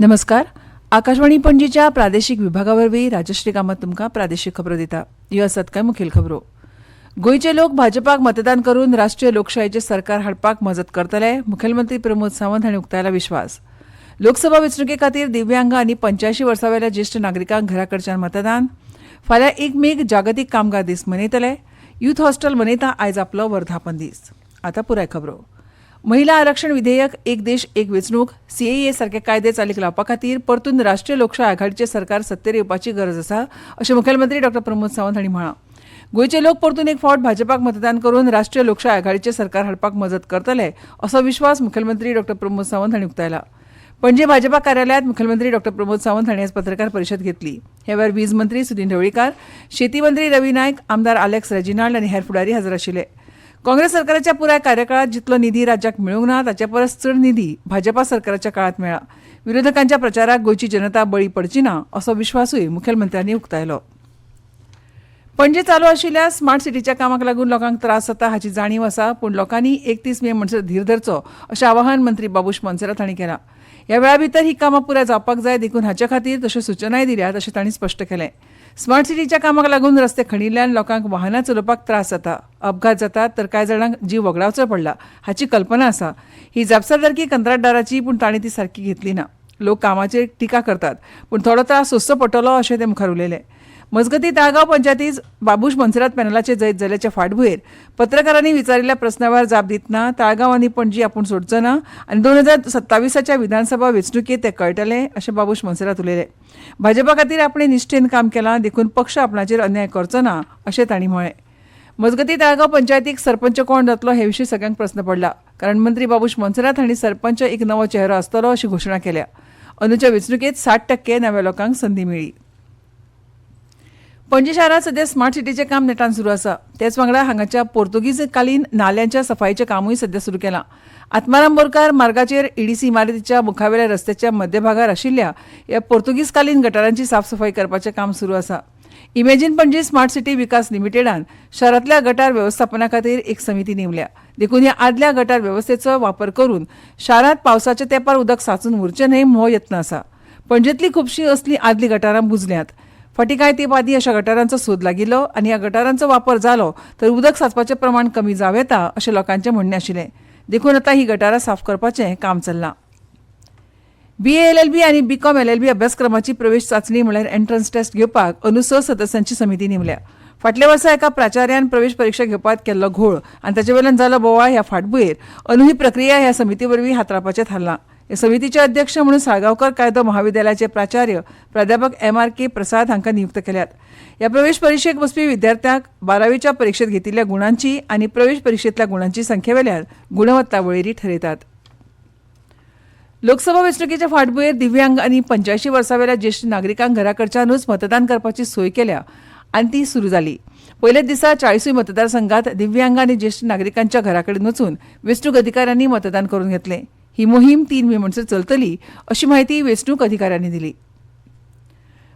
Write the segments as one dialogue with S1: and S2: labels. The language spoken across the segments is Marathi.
S1: नमस्कार. आकाशवाणी पणजीच्या प्रादेशीक विभागावरवीं राजश्री कामत तुमकां प्रादेशीक खबरो दिता. ह्यो आसात कांय मुखेल खबरो. गोंयचे लोक भाजपाक मतदान करून राष्ट्रीय लोकशायेचें सरकार हाडपाक मजत करतले, मुखेलमंत्री प्रमोद सावंत हांणी उक्तायला विश्वास. लोकसभा वेंचणुके खातीर दिव्यांग आनी 85 वर्सां वयल्या ज्येश्ठ नागरिकांक घरा कडच्यान मतदान. फाल्यां 1 मेक जागतीक कामगार दीस मनयतले. युथ हॉस्टेल मनयता आयज आपलो वर्धापन दीस. आतां पुराय खबरो. महिला आरक्षण विधेयक, एक देश एक वेंचणूक, सीएए सारखे कायदे चालीक लावपा खातीर परतून राष्ट्रीय लोकशाय आघाडीचें सरकार सत्तेर येवपाची गरज आसा अशें मुखेलमंत्री डॉ प्रमोद सावंत हांणी म्हळां. गोंयचे लोक परतून एक फावट भाजपाक मतदान करून राष्ट्रीय लोकशाय आघाडीचें सरकार हाडपाक मजत करतले असो विश्वास मुखेलमंत्री डॉ प्रमोद सावंत हांणी उक्तायला. पणजी भाजपा कार्यालयांत मुखेलमंत्री डॉ प्रमोद सावंत हांणी आज पत्रकार परिशद घेतली. हे वेळार वीज मंत्री सुदीन ढवळीकार, शेती मंत्री रवी नायक, आमदार आलेक्स रेजिनाल्ड आनी हेर फुडारी हाजीर आशिल्ले. काँग्रेस सरकाराच्या पुराय कार्यकाळात जितलो निधी राज्याक मेळूंक ना ताचे परस चड निधी भाजपा सरकाराच्या काळात मेळ्ळा. विरोधकांच्या प्रचाराक गोंयची जनता बळी पडची ना असो विश्वासूय मुखेलमंत्र्यांनी उक्तायलो. पणजे चालू आशिल्ल्या स्मार्ट सिटीच्या कामाक लागून लोकांक त्रास जाता हाची जाणीव आसा, पूण लोकांनी 31 मे म्हणसर धीर धरचो अशें आवाहन मंत्री बाबूश मोन्सेरात हांणी केलां. ह्या वेळा भितर ही कामां पुराय जावपाक जाय देखून हाचे खातीर तश्यो सूचनाय दिल्यात अशें तांणी स्पश्ट केलें. स्मार्ट सिटीच्या कामाक लागून रस्ते खणिल्ल्यान लोकांक वाहनां चलोवपाक त्रास जाता, अपघात जातात तर कांय जाणांक जीव वगडावचो पडला हाची कल्पना आसा. ही जापसालदारकी कंत्राटदाराची, पूण तांणी ती सारकी घेतली ना. लोक कामाचेर टिका करतात, पूण थोडो त्रास सोंसचो पडटलो अशें ते मुखार उलयले. मजगतीं ताळगांव पंचायतीत बाबूश मोन्सेरात पॅनलाचे जैत जाल्ल्याच्या फाटभुंयेर पत्रकारांनी विचारिल्ल्या प्रस्नावर जाप दितना ताळगांव आनी पणजी आपूण सोडचो ना आनी 2027च्या विधानसभा वेंचणुकेत ते कळटले अशें बाबूश मोन्सेरात उलयले. भाजपा खातीर आपणे निश्ठेन काम केलां देखून पक्ष आपणाचेर अन्याय करचो ना अशें तांणी म्हळें. मजगतीं ताळगांव पंचायतीक सरपंच कोण जातलो हे विशीं सगळ्यांक प्रस्न पडला, कारण मंत्री बाबूश मोन्सेरात हांणी सरपंच एक नवो चेहरो आसतलो अशी घोशणा केल्या. अंदूच्या वेंचणुकेत 60% नव्या लोकांक संदी मेळ्ळी. पणजी शारांत सध्या स्मार्ट सिटीचें काम नेटान सुरू आसा. तेच वांगडा हांगाच्या पोर्तुगीज कालीन नाल्यांच्या सफाईचें कामूय सध्या सुरू केलां. आत्माराम बोरकार मार्गाचेर ईडीसी इमारतीच्या मुखावेल्या रस्त्याच्या मध्यभागार आशिल्ल्या ह्या पोर्तुगीज कालीन गटारांची साफसफाई करपाचें काम सुरू आसा. इमेजीन पणजी स्मार्ट सिटी विकास लिमिटेडान शारांतल्या गटार वेवस्थापना खातीर एक समिती नेमल्या. देखून ह्या आदल्या गटार वेवस्थेचो वापर करून शारांत पावसाच्या तेंपार उदक सांचून उरचें न्हय हो यत्न आसा. पणजेंतली खुबशीं असलीं आदलीं गटारां बुजल्यांत. फाटीं कांय तेंप आदीं अशा गटारांचो सोद लागिल्लो आनी ह्या गटारांचो वापर जालो तर उदक सांचपाचें प्रमाण कमी जावं येता अशें लोकांचें म्हणणें आशिल्लें. देखून आतां ही गटारां साफ करपाचें काम चल्लां. BA LLB आनी BCom LLB अभ्यासक्रमाची प्रवेश चांचणी म्हळ्यार एंट्रन्स टेस्ट घेवपाक अंदू 6 सदस्यांची समिती नेमल्या. फाटल्या वर्सा एका प्राचार्यान प्रवेश परीक्षा घेवपाक केल्लो घोळ आनी ताचे वयल्यान जालो बोवाळ ह्या फाटभुंयेर अंदू ही प्रक्रिया ह्या समिती वरवीं हाताळपाचें थारलां. ह्या समितीचे अध्यक्ष म्हणून साळगांवकर कायदो महाविद्यालयाचे प्राचार्य प्राध्यापक MRK प्रसाद हांकां नियुक्त केल्यात. ह्या प्रवेश परीक्षेक वचपी विद्यार्थ्यांक 12वीच्या परीक्षेत घेतिल्ल्या गुणांची आनी प्रवेश परीक्षेंतल्या गुणांची संख्ये वयल्यान गुणवत्ता वळेरी ठरयतात. लोकसभा वेंचणुकेच्या फाटभुंयेर दिव्यांग आनी 85 वर्सां वयल्या ज्येश्ठ नागरिकांक घरा कडच्यानूच मतदान करपाची सोय केल्या आनी ती सुरू जाली. पयलेच दिसा 40 मतदारसंघात दिव्यांग आनी ज्येश्ठ नागरिकांच्या घरा कडेन वचून वेंचणूक अधिकाऱ्यांनी मतदान करून घेतलें. ही मोहीम 3 मे म्हणसर चलतली अशी माहिती वेंचणूक अधिकाऱ्यांनी दिली.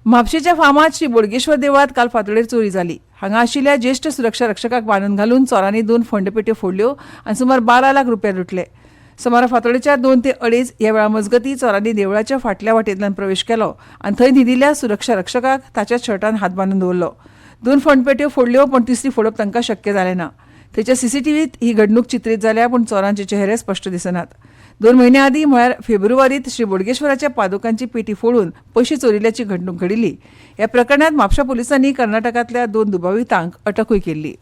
S1: म्हापशेच्या फामाद श्री बोडगेश्वर देवळांत काल फांतोडेर चोरी जाली. हांगा आशिल्ल्या ज्येश्ठ सुरक्षा रक्षकाक बांदून घालून चोरांनी 2 फंडपेट्यो फोडल्यो आनी सुमार 12 लाख रुपया लुटले. सुमार फांतोडेच्या 2 ते 2.5 ह्या वेळा मजगतीं चोरांनी देवळाच्या फाटल्या वाटेंतल्यान प्रवेश केलो आनी थंय न्हिदिल्ल्या सुरक्षा रक्षकाक ताच्याच शर्टान हात बांदून दवरलो. 2 फंडपेट्यो फोडल्यो पण तिसरी फोडप तांकां शक्य जालें ना. थंयच्या CCTVत ही घडणूक चित्रीत जाल्या पूण चोरांचे चेहरे स्पश्ट दिसनात. 2 म्हयने आदीं म्हळ्यार फेब्रुवारीत श्री बोडगेश्वराच्या पादुकांची पेटी फोडून पयशे चोरिल्ल्याची घडणूक घडिल्ली. ह्या प्रकरणांत म्हापशा पुलिसांनी कर्नाटकांतल्या 2 दुबावितांक अटकूय केल्ली.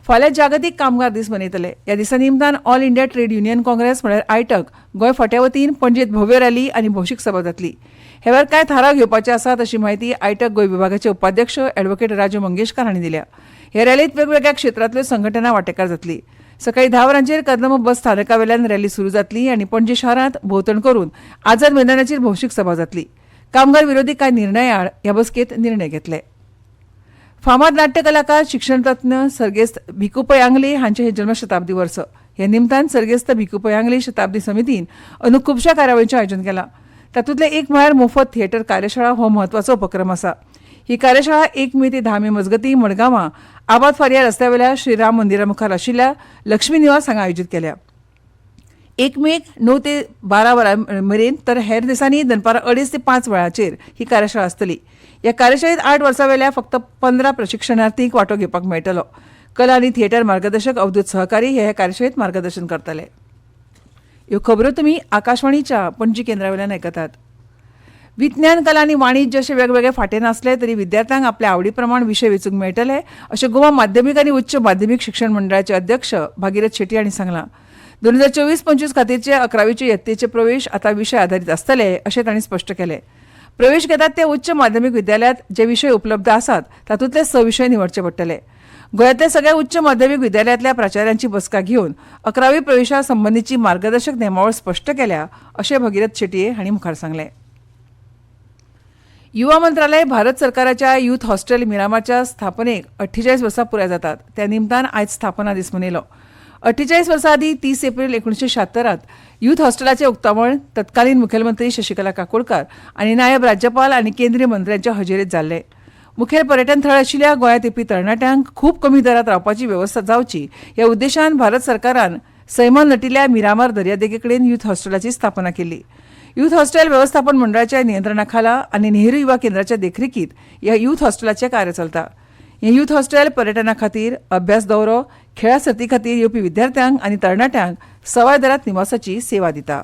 S1: फाल्यां जागतीक कामगार दीस मनयतले. ह्या दिसा निमतान all India trade union Congress म्हळ्यार आयटक गोंय फांट्या वतीन पणजेंत भव्य रॅली आनी भौशीक सभा जातली. हे वेळार कांय थाराव घेवपाचे आसात अशी माहिती आयटक गोंय विभागाचे उपाध्यक्ष ॲडव्होकेट राजू मंगेशकार हांणी दिल्या. ह्या रॅलींत वेगवेगळ्या क्षेत्रांतल्यो संघटना वांटेकार जातली. सकाळीं 10 वरांचेर कदम बस स्थानका वयल्यान रॅली सुरू जातली आनी पणजी शारांत भोंवतण करून आझाद मैदानाचेर भौशीक सभा जातली. कामगार विरोधी कांय निर्णय आड ह्या बसकेंत निर्णय घेतले. फामाद नाट्य कलाकार शिक्षणतज्ञ सर्गेस्त भिकू पयांगले हांचे हे जन्मशताब्दी वर्स. ह्या निमतान सर्गेस्त भिकू पयांगले शताब्दी समितीन अंदू खुबश्या कार्यावळींचें आयोजन केलां. तातूंतले एक म्हळ्यार मोफत थिएटर कार्यशाळा हो म्हत्वाचो उपक्रम आसा. ही कार्यशाळा 1 मे ते 10 मे मजगतीं मडगांवां आबाद फार्या रस्त्या वयल्या श्रीराम मंदिरा मुखार आशिल्ल्या लक्ष्मी निवास हांगा आयोजीत केल्या. 1 मे 9 ते 12 वरां मेरेन तर हेर दिसांनी दनपारां 2:30 ते 5 वेळाचेर ही कार्यशाळा आसतली. ह्या कार्यशाळेंत 8 वर्सां वेल्या फक्त 15 प्रशिक्षणार्थींक वांटो घेवपाक मेळटलो. कला आनी थिएटर मार्गदर्शक अवधूत सहकारी हे कार्यशाळेंत मार्गदर्शन करतले. ह्यो खबरो तुमी आकाशवाणीच्या पणजी केंद्रावेल्यान आयकतात. विज्ञान, कला आनी वाणिज्य अशे वेगवेगळे फाटे नासले तरी विद्यार्थ्यांक आपल्या आवडी प्रमाण विशय वेचूंक मेळटले अशें गोवा माध्यमीक आनी उच्च माध्यमीक शिक्षण मंडळाचे अध्यक्ष भागीरथ शेट्टी हांणी सांगलां. 2024-25 खातीरचे 11वीचे यत्तेचे प्रवेश आतां विशय आधारीत आसतले अशें तांणी स्पश्ट केलें. प्रवेश घेतात ते उच्च माध्यमीक विद्यालयांत जे विशय उपलब्ध आसात तातूंतले 6 विशय निवडचे पडटले. गोंयांतल्या सगळ्या उच्च माध्यमीक विद्यालयांतल्या प्राचार्यांची बसका घेवन 11वी प्रवेशा संबंधीची मार्गदर्शक नेमावळ स्पश्ट केल्या अशें भगीरथ शेट्टी हांणी मुखार सांगलें. युवा मंत्रालय भारत सरकाराच्या युथ हॉस्टेल मिरामारच्या स्थापनेक 48 वर्सां पुराय जातात. त्या निमतान आयज स्थापना दीस मनयलो. 48 वर्सां आदीं 30 एप्रील 1976 युथ हॉस्टेलाचें उक्तावण तत्कालीन मुखेलमंत्री शशिकला काकोडकर आनी नायब राज्यपाल आनी केंद्रीय मंत्र्यांच्या हजेरेंत जाल्लें. मुखेल पर्यटन थळ आशिल्ल्या गोंयांत येवपी तरणाट्यांक खूब कमी दरात रावपाची वेवस्था जावची ह्या उद्देशान भारत सरकारान सैमान नटिल्ल्या मिरामार दर्यादेगे कडेन युथ हॉस्टेलाची स्थापना केल्ली. युथ हॉस्टेल वेवस्थापन मंडळाच्या नियंत्रणा खाला आनी नेहरू युवा केंद्राच्या देखरेखीत ह्या युथ हॉस्टेलाचें कार्य चलता. हें युथ हॉस्टेल पर्यटना खातीर, अभ्यास दौरो, खेळा सर्ती खातीर येवपी विद्यार्थ्यांक आनी तरणाट्यांक सवाय दरात निवासाची सेवा दिता.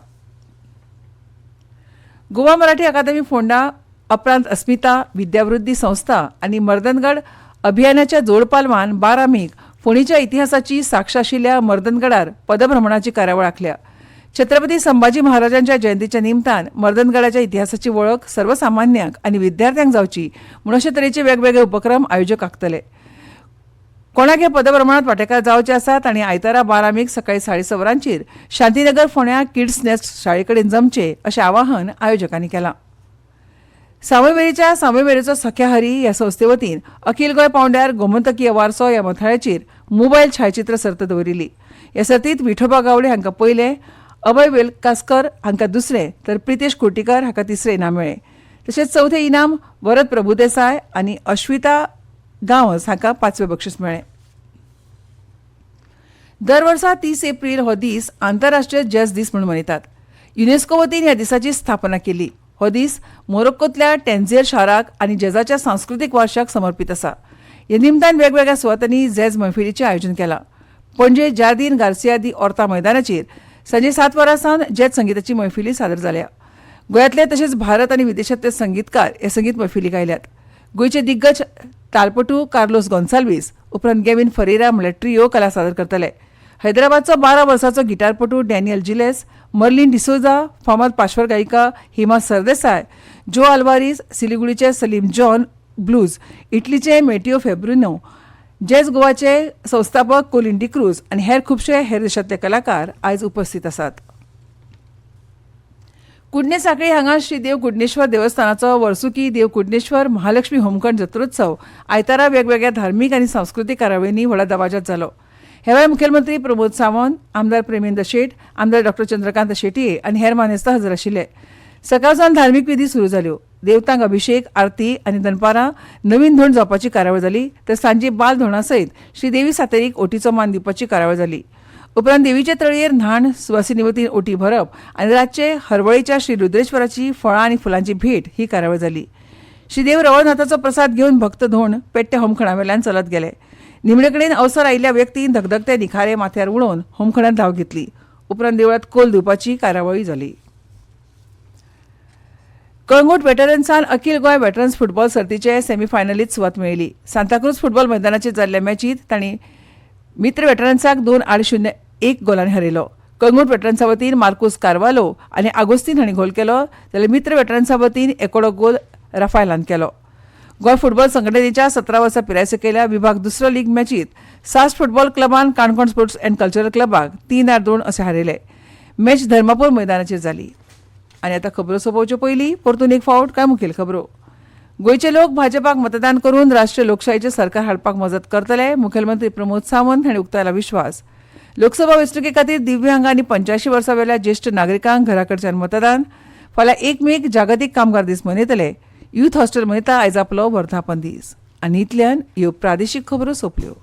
S1: गोवा मराठी अकादमी फोंडा, उपरांत अस्मिता, विद्यावृद्धी संस्था आनी मर्दनगड अभियानाच्या जोड पालवान 12 मेक फोंडेच्या इतिहासाची साक्ष आशिल्ल्या मर्दनगडार पदभ्रमणाची कार्यावळ आंखल्या. छत्रपती संभाजी महाराजांच्या जयंतीच्या निमतान मर्दनगडाच्या इतिहासाची वळख सर्वसामान्यांक आनी विद्यार्थ्यांक जावची म्हूण अशे तरेचे वेगवेगळे उपक्रम आयोजक आंखतले. कोणाक हे पदभ्रमणांत वांटेकार जावचे आसा तांणी आयतारा 12 मेक सकाळीं 6:30 वरांचेर शांतीनगर फोंड्या किड्स नेस्ट शाळे कडेन जमचें अशें आवाहन आयोजकांनी केलां. सावयवेरेच्या सावयवेरेचो सख्या हरी ह्या संस्थे वतीन अखिल गोंय पांवड्यार गोमंतकीय वारसो ह्या मथाळ्याचेर मोबायल छायाचित्र सर्त दवरिल्ली. ह्या सर्तींत विठोबा गावडे हांकां पयलें, अभय वेलकासकर हांकां दुसरें तर प्रितेश कुर्टीकर हांकां तिसरें इनाम मेळ्ळें. तशेंच चवथें इनाम वरद प्रभुदेसाय आनी अश्विता गांवस हांकां 5वें बक्षीस मेळ्ळें. दर वर्सा 30 एप्रील हो दीस आंतरराष्ट्रीय जॅझ दीस म्हूण मनयतात. युनेस्को वतीन ह्या दिसाची स्थापना केल्ली. हो दीस मोरोक्कोंतल्या टॅन्झेर शाराक आनी जॅझाच्या सांस्कृतीक वारशाक समर्पीत आसा. ह्या निमतान वेगवेगळ्या सुवातांनी जॅझ मैफिलीचें आयोजन केलां. पणजे जार्दीन गार्सिया दी ऑर्ता मैदानाचेर सांजे 7 वरांसावन जॅझ संगीताची मैफिली सादर जाल्या. गोंयांतले तशेंच भारत आनी विदेशांतले संगीतकार हे संगीत मैफिलीक आयल्यात. गोंयचे दिग्गज तालपटू कार्लोस गोन्साल्वीस उपरांत गेविन फरेरा म्हणल्यार ट्रियो कला सादर करतले. हैदराबादचो 12 वर्सांचो गिटारपटू डॅनियल जिलेस, मर्लिन डिसोजा, फामाद पाश्वर गायिका हिमा सरदेसाय, जो आल्वारीस, सिलिगुडीचे सलीम जॉन ब्लूज, इटलीचे मेटिओ फेब्रिनो, जॅझ गोवाचे संस्थापक कोलिन डिक्रूज आनी हेर खुबशे हेर देशांतले कलाकार आयज उपस्थित आसात. कुडणे सांखळी हांगा श्री देव कुडणेश्वर देवस्थानाचो वर्सुकी देव कुडणेश्वर महालक्ष्मी होमखंड जत्रोत्सव आयतारा वेगवेगळ्या धार्मीक आनी सांस्कृतीक कार्यावळींनी व्हडा दबाज्यांत जालो. हे वेळार मुखेलमंत्री प्रमोद सावंत, आमदार प्रेमेंद्र शेट, आमदार डॉ चंद्रकांत शेटये आनी हेर मानेस्तां हजर आशिल्ले. सकाळसावन धार्मीक विधी सुरू जाल्यो. देवतांक अभिषेक, आरती आनी दनपारां नवीन धोंड जावपाची कार्यावळ जाली तर सांजे बाल धोंडा सयत श्री देवी सातेरीक ओटीचो मान दिवपाची कार्यावळ जाली. उपरांत देवीचे तळयेर न्हाण, सुवासिनी वतीन ओटी भरप आनी रातचे हरवळेच्या श्री रुद्रेश्वराची फळां आनी फुलांची भेट ही कार्यावळ जाली. श्रीदेव रवळनाथाचो प्रसाद घेवन भक्त धोंड पेट्ट्या होमखणां वेल्यान चलत गेले. निमणे कडेन अवसर आयिल्ल्या व्यक्तीन धगधगते निखारे माथ्यार उडोवन होमखणांत धांव घेतली. उपरांत देवळांत कोल दिवपाची कार्यावळी जाली. कळंगूट वेटरन्सान अखिल गोंय वेटरन्स फुटबॉल सर्तीचे सेमीफायनलींत सुवात मेळयली. सांताक्रूज फुटबॉल मैदानाचेर जाल्ल्या मॅचींत तांणी मित्र वेटरन्साक 2-8-1 गोलांनी हरयलो. कळंगूट वेटरन्सा वतीन मार्कुस कार्वालो आनी आगोस्तीन हांणी गोल केलो जाल्यार मित्र वेटरन्सा वतीन एकोडो गोल राफायलान केलो. गोंय फुटबॉल संघटनेच्या 17 वर्सां पिराय सकयल्या विभाग दुसरो लीग मॅचींत सास्ट फुटबॉल क्लबान काणकोण स्पोर्ट्स अँड कल्चरल क्लबाक 3-2 अशें हारयले. मॅच धर्मापूर मैदानाचेर जाली. आनी आतां खबरो सोंपोवचे पयलीं परतून एक फावट कांय मुखेल खबरो. गोंयचे लोक भाजपाक मतदान करून राष्ट्रीय लोकशायेचें सरकार हाडपाक मजत करतले, मुखेलमंत्री प्रमोद सावंत हांणी उक्तायला विश्वास. लोकसभा वेंचणुके खातीर दिव्यांग आनी 85 वर्सां वेल्या ज्येश्ठ नागरिकांक घरा कडच्यान मतदान. फाल्यां 1 मेक जागतीक कामगार दीस मनयतले. युथ हॉस्टेल मनयता आयज आपलो वर्धापन दीस. आनी इतल्यान ह्यो प्रादेशीक खबरो सोंपल्यो.